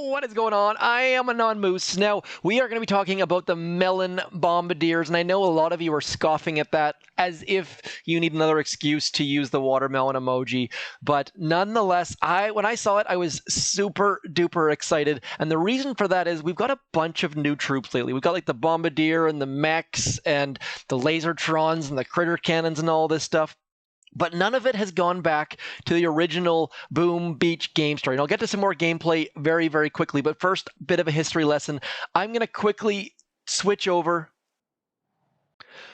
What is going on? I am Anon Moose. Now, we are going to be talking about the Melon Bombardiers, and I know a lot of you are scoffing at that as if you need another excuse to use the watermelon emoji. But nonetheless, when I saw it, I was super duper excited. And the reason for that is we've got a bunch of new troops lately. We've got like the Bombardier and the mechs and the Lasertrons and the Critter Cannons and all this stuff. But none of it has gone back to the original Boom Beach game story. And I'll get to some more gameplay very, very quickly. But first, a bit of a history lesson. I'm going to quickly switch over.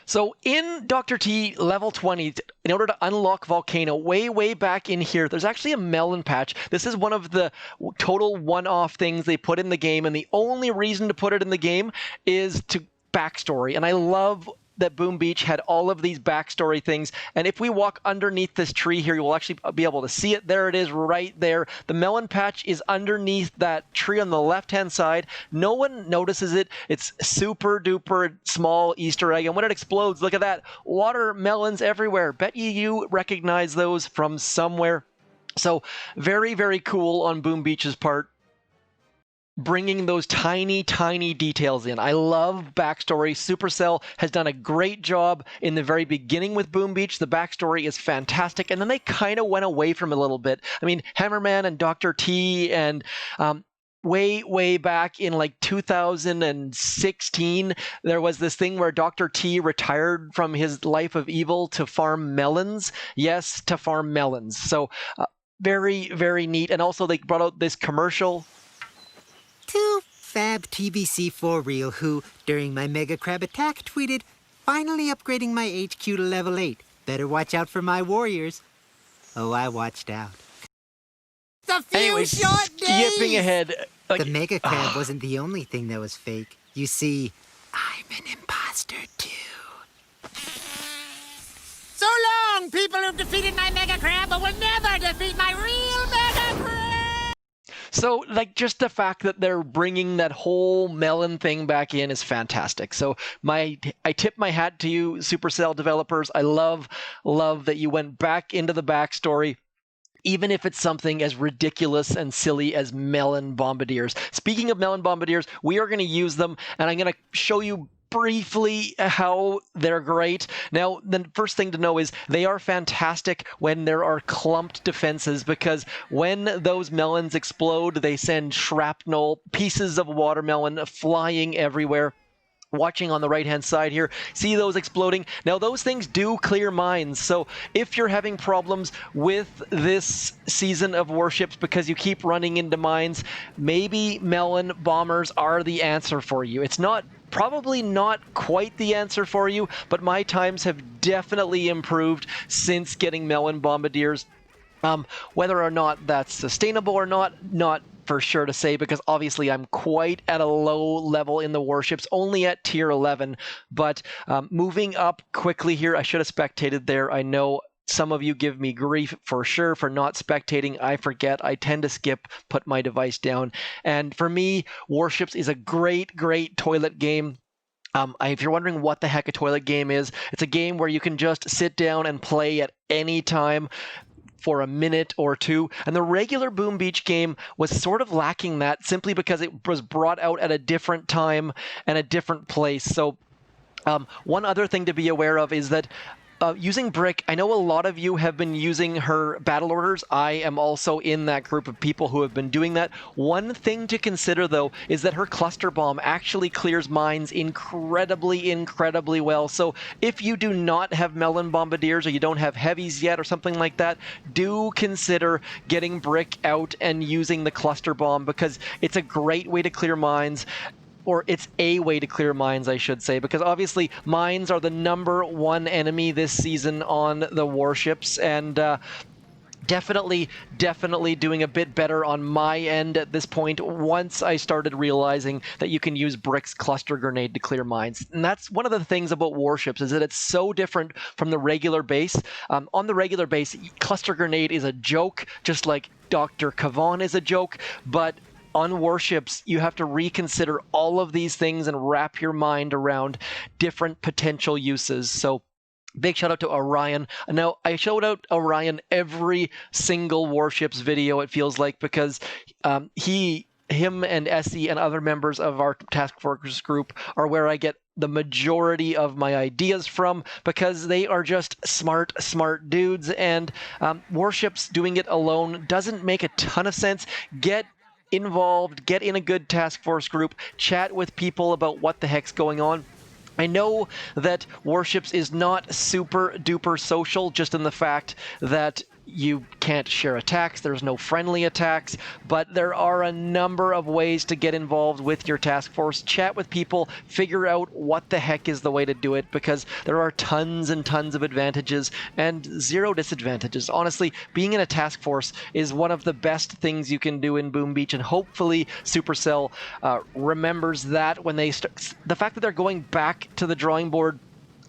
So in Dr. T level 20, in order to unlock Volcano, way back in here, there's actually a melon patch. This is one of the total one-off things they put in the game. And the only reason to put it in the game is to backstory. And I love that Boom Beach had all of these backstory things. And if we walk underneath this tree here, you will actually be able to see it. There it is right there. The melon patch is underneath that tree on the left-hand side. No one notices it. It's super duper small Easter egg. And when it explodes, look at that. Watermelons everywhere. Bet you recognize those from somewhere. So very, very cool on Boom Beach's part, bringing those tiny details in. I love backstory. Supercell has done a great job in the very beginning with Boom Beach. The backstory is fantastic, and then they kind of went away from it a little bit. I mean, Hammerman and Dr. T and way back in like 2016, there was this thing where Dr. T retired from his life of evil to farm melons. Yes, to farm melons. So very, very neat. And also they brought out this commercial. To Fab TBC for real, who, during my Mega Crab attack, tweeted, "Finally upgrading my HQ to level 8. Better watch out for my warriors." Oh, I watched out. The few Anyways, short days! skipping ahead. The Mega Crab wasn't the only thing that was fake. You see, I'm an imposter too. So long, people who've defeated my Mega Crab, but will never defeat my real Mega Crab! So, like, just the fact that they're bringing that whole melon thing back in is fantastic. So, I tip my hat to you, Supercell developers. I love that you went back into the backstory, even if it's something as ridiculous and silly as Melon Bombardiers. Speaking of Melon Bombardiers, we are going to use them, and I'm going to show you briefly how they're great. Now, the first thing to know is they are fantastic when there are clumped defenses, because when those melons explode, they send shrapnel, pieces of watermelon flying everywhere. Watching on the right-hand side here, see those exploding? Now, those things do clear mines, so if you're having problems with this season of warships because you keep running into mines, maybe Melon Bombers are the answer for you. It's probably not quite the answer for you, but my times have definitely improved since getting Melon Bombardiers. Whether or not that's sustainable or not for sure to say, because obviously I'm quite at a low level in the warships, only at tier 11. But moving up quickly here, I should have spectated there. I know some of you give me grief for sure for not spectating. I forget. I tend to skip, put my device down. And for me, Warships is a great toilet game. If you're wondering what the heck a toilet game is, it's a game where you can just sit down and play at any time for a minute or two. And the regular Boom Beach game was sort of lacking that, simply because it was brought out at a different time and a different place. So one other thing to be aware of is that using Brick, I know a lot of you have been using her battle orders. I am also in that group of people who have been doing that. One thing to consider, though, is that her cluster bomb actually clears mines incredibly well. So if you do not have Melon Bombardiers, or you don't have heavies yet or something like that, do consider getting Brick out and using the cluster bomb, because it's a great way to clear mines. Or it's a way to clear mines, I should say, because obviously mines are the #1 enemy this season on the warships, and definitely doing a bit better on my end at this point once I started realizing that you can use Brick's cluster grenade to clear mines. And that's one of the things about warships, is that it's so different from the regular base. On the regular base, cluster grenade is a joke, just like Dr. Kavan is a joke, but on warships, you have to reconsider all of these things and wrap your mind around different potential uses. So big shout out to Orion. Now, I shout out Orion every single warships video, it feels like, because he him and Essie and other members of our task force group are where I get the majority of my ideas from, because they are just smart dudes, and Warships doing it alone doesn't make a ton of sense. Get involved, get in a good task force group, chat with people about what the heck's going on. I know that Warships is not super duper social, just in the fact that you can't share attacks, there's no friendly attacks, but there are a number of ways to get involved with your task force. Chat with people, figure out what the heck is the way to do it, because there are tons and tons of advantages and zero disadvantages. Honestly, being in a task force is one of the best things you can do in Boom Beach, and hopefully Supercell remembers that when they start. The fact that they're going back to the drawing board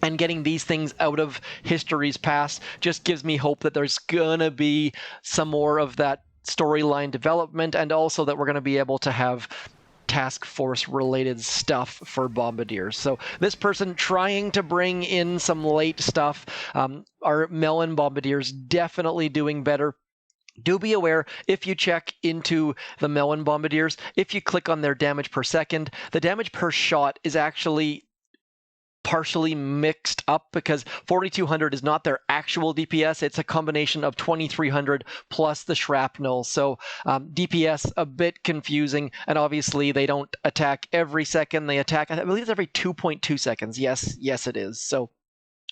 and getting these things out of history's past just gives me hope that there's gonna be some more of that storyline development, and also that we're gonna be able to have task force related stuff for Bombardiers. So this person trying to bring in some late stuff, our Melon Bombardiers definitely doing better. Do be aware, if you check into the Melon Bombardiers, if you click on their damage per second, the damage per shot is actually partially mixed up, because 4200 is not their actual DPS. It's a combination of 2300 plus the shrapnel. So DPS a bit confusing, and obviously they don't attack every second. They attack, I believe it's every 2.2 seconds. Yes, it is. So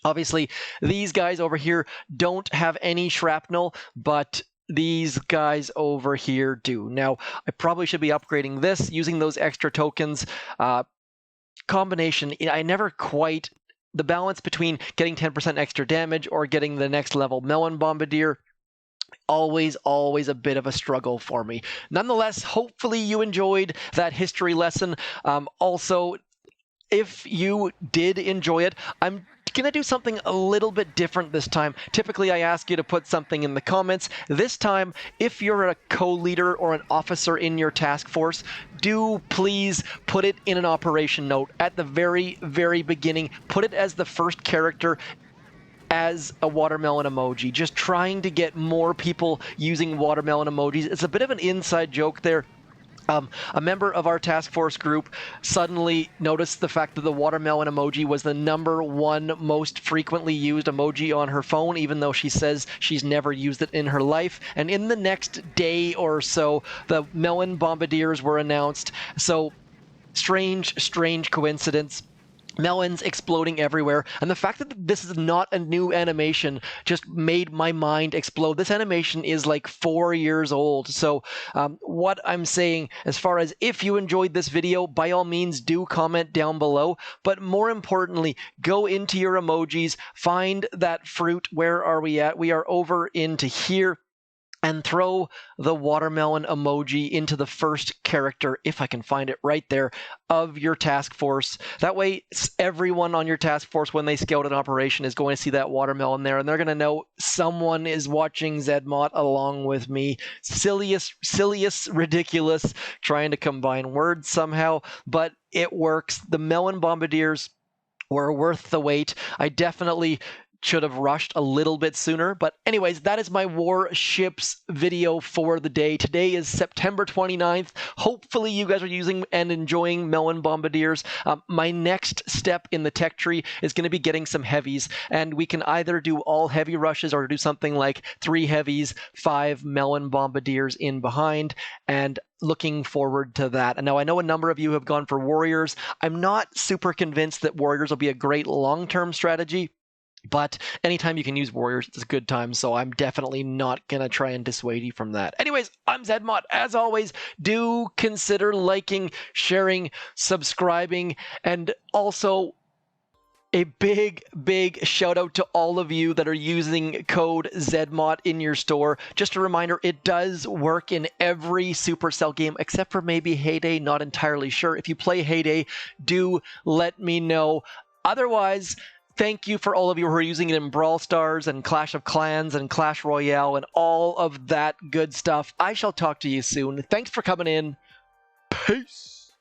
obviously these guys over here don't have any shrapnel, but these guys over here do. Now, I probably should be upgrading this using those extra tokens. Combination, I never quite, the balance between getting 10% extra damage or getting the next level Melon Bombardier, always a bit of a struggle for me. Nonetheless, hopefully you enjoyed that history lesson. Also, if you did enjoy it, I'm gonna do something a little bit different this time. Typically, I ask you to put something in the comments. This time, if you're a co-leader or an officer in your task force, do please put it in an operation note at the very beginning. Put it as the first character as a watermelon emoji. Just trying to get more people using watermelon emojis. It's a bit of an inside joke there. A member of our task force group suddenly noticed the fact that the watermelon emoji was the #1 most frequently used emoji on her phone, even though she says she's never used it in her life. And in the next day or so, the Melon Bombardiers were announced. So strange coincidence. Melons exploding everywhere, and the fact that this is not a new animation just made my mind explode. This animation is like 4 years old. So what I'm saying, as far as if you enjoyed this video, by all means do comment down below, but more importantly, go into your emojis, find that fruit. Where are we at? We are over into here, and throw the watermelon emoji into the first character, if I can find it right there, of your task force. That way, everyone on your task force, when they scout an operation, is going to see that watermelon there, and they're going to know someone is watching ZMOT along with me. Silliest, ridiculous, trying to combine words somehow, but it works. The Melon Bombardiers were worth the wait. I definitely should have rushed a little bit sooner. But anyways, that is my Warships video for the day. Today is September 29th. Hopefully you guys are using and enjoying Melon Bombardiers. My next step in the tech tree is going to be getting some heavies, and we can either do all heavy rushes or do something like 3 heavies, 5 Melon Bombardiers in behind, and looking forward to that. And now I know a number of you have gone for Warriors. I'm not super convinced that Warriors will be a great long-term strategy, but anytime you can use Warriors, it's a good time, so I'm definitely not going to try and dissuade you from that. Anyways, I'm ZMOT. As always, do consider liking, sharing, subscribing, and also a big shout out to all of you that are using code ZMOT in your store. Just a reminder, it does work in every Supercell game except for maybe Heyday, not entirely sure. If you play Heyday, do let me know. Otherwise, thank you for all of you who are using it in Brawl Stars and Clash of Clans and Clash Royale and all of that good stuff. I shall talk to you soon. Thanks for coming in. Peace.